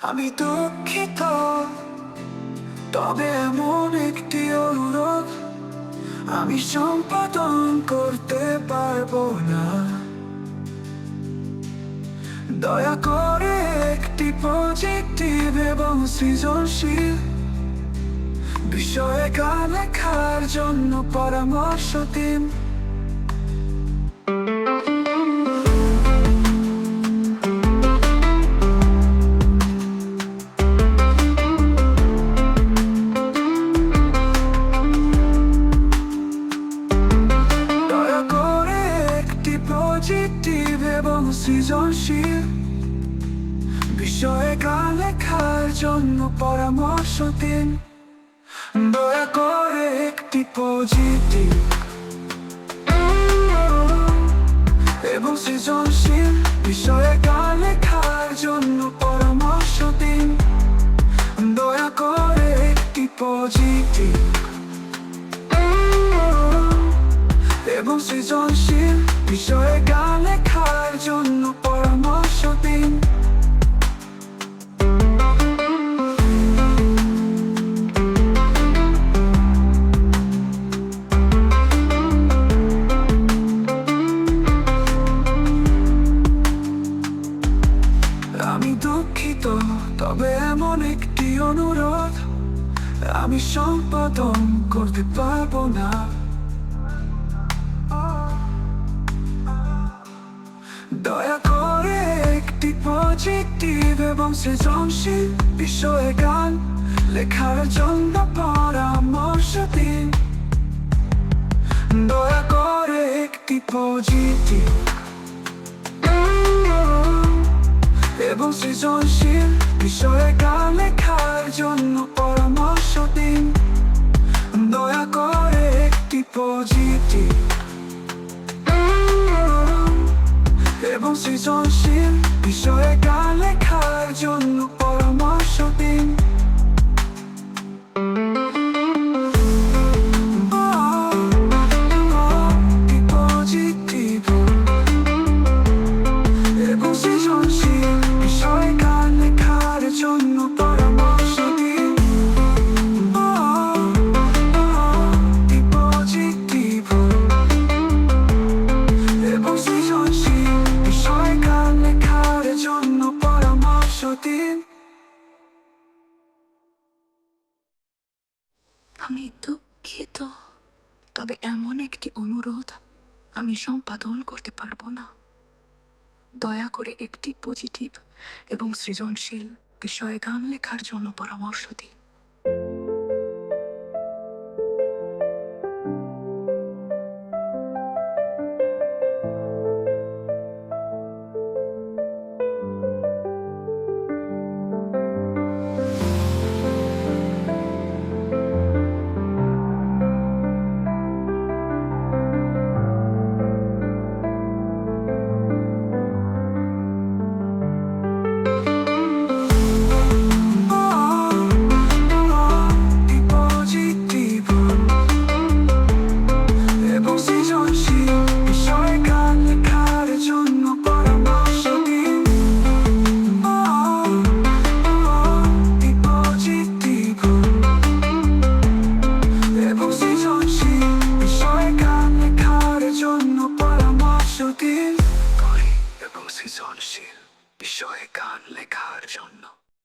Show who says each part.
Speaker 1: আমি দুঃখিত, তবে এমন একটি অনুরোধ আমি সম্পাদন করতে পারবো না। দয়া করে একটি পজিটিভ এবং সৃজনশীল বিষয়ে গান লেখার জন্য পরামর্শ দিন। দয়া করে একটি পজিটিভ এবং সৃজনশীল বিষয়ে গান লেখার জন্য পরামর্শ দিন। দয়া করে একটি পজিটিভ এবং সৃজনশীল বিষয়ে গান লেখার জন্য পরামর্শ দিন। দয়া করে একটি পজিটিভ এবং সৃজনশীল বিষয়ে গান লেখার জন্য পরামর্শ দিন। আমি দুঃখিত, তবে এমন একটি অনুরোধ আমি সম্পাদন করতে পারবো না। দয়া করে একটি পজিটিভ এবং সৃজনশীল বিষয়ে গান লেখার জন্য পরামর্শ দিন। দয়া করে একটি পজিটিভ এবং সৃজনশীল বিষয়ে গান লেখার জন্য পরামর্শ দিন। দয়া করে একটি পজিটিভ এবং সৃজনশীল বিষয়ে গান লেখার জন্য পরামর্শ দিন। আমি দুঃখিত, তবে এমন একটি অনুরোধ আমি সম্পাদন করতে পারবো না। দয়া করে একটি পজিটিভ এবং সৃজনশীল বিষয়ে গান লেখার জন্য পরামর্শ দিন।